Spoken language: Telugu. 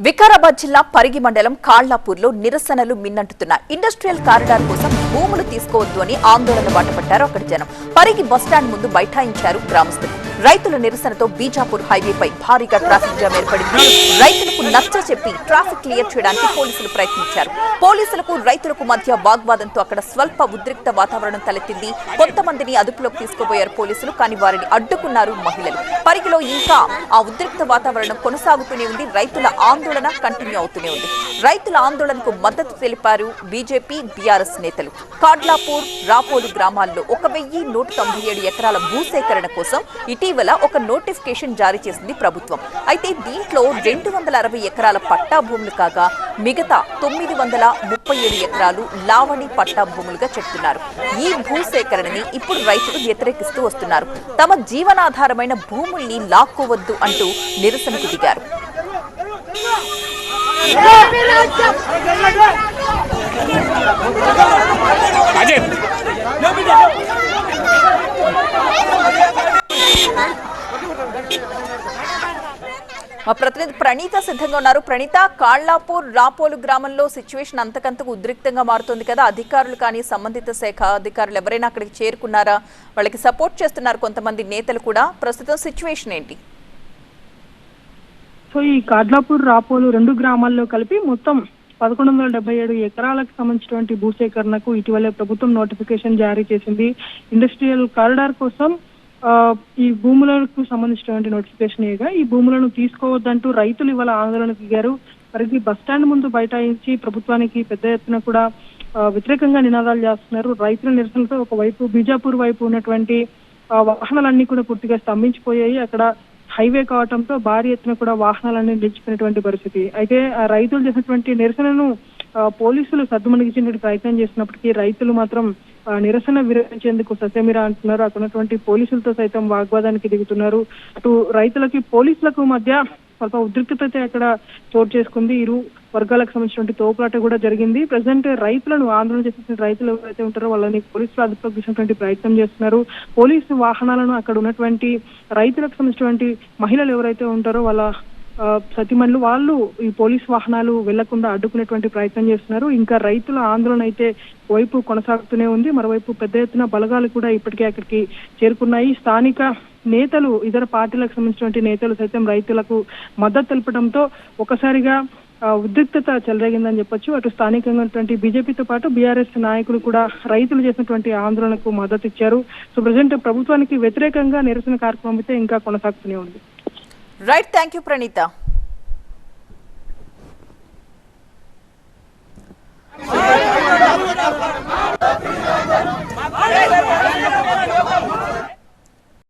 వికారాబాద్ జిల్లా పరిగి మండలం కాళ్లాపూర్లో నిరసనలు మిన్నంటున్నాయి. ఇండస్ట్రియల్ కారిడార్ కోసం భూములు తీసుకోవద్దు అని ఆందోళన బాటపట్టారు అక్కడి జనం. పరిగి బస్టాండ్ ముందు బైఠాయించారు గ్రామస్తులు. రైతుల నిరసనతో బీజాపూర్ హైవేపై భారీగా ట్రాఫిక్ జామ్ ఏర్పడింది. రైతులకు నచ్చ చెప్పి ట్రాఫిక్ క్లియర్ చేయడానికి పోలీసులు ప్రయత్నించారు. పోలీసులకు రైతులకు మధ్య వాగ్వాదంతో అక్కడ స్వల్ప ఉద్రిక్త వాతావరణం తలెత్తింది. కొంతమందిని అదుపులోకి తీసుకుపోయారు పోలీసులు, కానీ వారిని అడ్డుకున్నారు మహిళలు. పరిగిలో ఇంకా ఆ ఉద్రిక్త వాతావరణం కొనసాగుతూనే ఉంది. రైతుల ఆందోళన కంటిన్యూ అవుతూనే ఉంది. రైతుల ఆందోళనకు మద్దతు తెలిపారు బీజేపీ, బీఆర్ఎస్ నేతలు. కాడ్లాపూర్, రాపోలు గ్రామాల్లో 1197 ఎకరాల భూసేకరణ కోసం ఇటీవల ఒక నోటిఫికేషన్ జారీ చేసింది ప్రభుత్వం. అయితే దీంట్లో 260 ఎకరాల పట్టా భూములు కాగా మిగతా 937 ఎకరాలు లావణి పట్టా భూములుగా చెప్తున్నారు. ఈ భూసేకరణని ఇప్పుడు రైతులు వ్యతిరేకిస్తూ వస్తున్నారు. తమ జీవనాధారమైన భూముల్ని లాక్కోవద్దు అంటూ నిరసనకు దిగారు. మా ప్రతినిధి ప్రణీత సిద్ధంగా ఉన్నారు. ప్రణీత, కాళ్లాపూర్, రాపోలు గ్రామంలో సిచ్యువేషన్ అంతకంతకు ఉద్రిక్తంగా మారుతుంది కదా. అధికారులు కానీ సంబంధిత శాఖ అధికారులు ఎవరైనా అక్కడికి చేరుకున్నారా? వాళ్ళకి సపోర్ట్ చేస్తున్నారు కొంతమంది నేతలు కూడా. ప్రస్తుతం సిచ్యువేషన్ ఏంటి? సో ఈ కాడ్లాపూర్, రాపోలు రెండు గ్రామాల్లో కలిపి మొత్తం 1177 ఎకరాలకు సంబంధించినటువంటి భూసేకరణకు ఇటీవలే ప్రభుత్వం నోటిఫికేషన్ జారీ చేసింది. ఇండస్ట్రియల్ కారిడార్ కోసం ఈ భూములకు సంబంధించినటువంటి నోటిఫికేషన్ ఈ భూములను తీసుకోవద్దంటూ రైతులు ఇవాళ ఆందోళనకు దిగారు. పరిగి బస్టాండ్ ముందు బైఠాయించి ప్రభుత్వానికి పెద్ద ఎత్తున కూడా వ్యతిరేకంగా నినాదాలు చేస్తున్నారు. రైతుల నిరసనలతో ఒకవైపు బీజాపూర్ వైపు ఉన్నటువంటి వాహనాలన్నీ కూడా పూర్తిగా స్తంభించిపోయాయి. అక్కడ హైవే కావడంతో భారీ ఎత్తున కూడా వాహనాలన్నీ నిలిచిపోయినటువంటి పరిస్థితి. అయితే ఆ రైతులు చేసినటువంటి నిరసనను పోలీసులు సద్దుమణిగించేటువంటి ప్రయత్నం చేసినప్పటికీ రైతులు మాత్రం నిరసన విరమించేందుకు సత్యమీరా అంటున్నారు. అక్కడ ఉన్నటువంటి పోలీసులతో సైతం వాగ్వాదానికి దిగుతున్నారు. అటు రైతులకి పోలీసులకు మధ్య స్వల్ప ఉద్రిక్తత అక్కడ చోటు చేసుకుంది. ఇరు వర్గాలకు సంబంధించినటువంటి తోపులాట కూడా జరిగింది. ప్రజెంట్ రైతులను ఆందోళన చేసిన రైతులు ఎవరైతే ఉంటారో వాళ్ళని పోలీసులు అదుపులోకి తీసినటువంటి ప్రయత్నం చేస్తున్నారు. పోలీసు వాహనాలను అక్కడ ఉన్నటువంటి రైతులకు సంబంధించినటువంటి మహిళలు ఎవరైతే ఉంటారో వాళ్ళ సతీమణులు వాళ్ళు ఈ పోలీసు వాహనాలు వెళ్లకుండా అడ్డుకునేటువంటి ప్రయత్నం చేస్తున్నారు. ఇంకా రైతుల ఆందోళన అయితే వైపు కొనసాగుతూనే ఉంది. మరోవైపు పెద్ద ఎత్తున బలగాలు కూడా ఇప్పటికే అక్కడికి చేరుకున్నాయి. స్థానిక నేతలు, ఇతర పార్టీలకు సంబంధించినటువంటి నేతలు సైతం రైతులకు మద్దతు తెలపడంతో ఒకసారిగా ఉద్రిక్తత చెలరేగిందని చెప్పొచ్చు. అటు స్థానికంగా ఉన్నటువంటి బీజేపీతో పాటు బీఆర్ఎస్ నాయకులు కూడా రైతులు చేసినటువంటి ఆందోళనకు మద్దతు ఇచ్చారు. సో ప్రజెంట్ ప్రభుత్వానికి వ్యతిరేకంగా నిరసన కార్యక్రమం అయితే ఇంకా కొనసాగుతూనే ఉంది. Right, thank you Praneetha.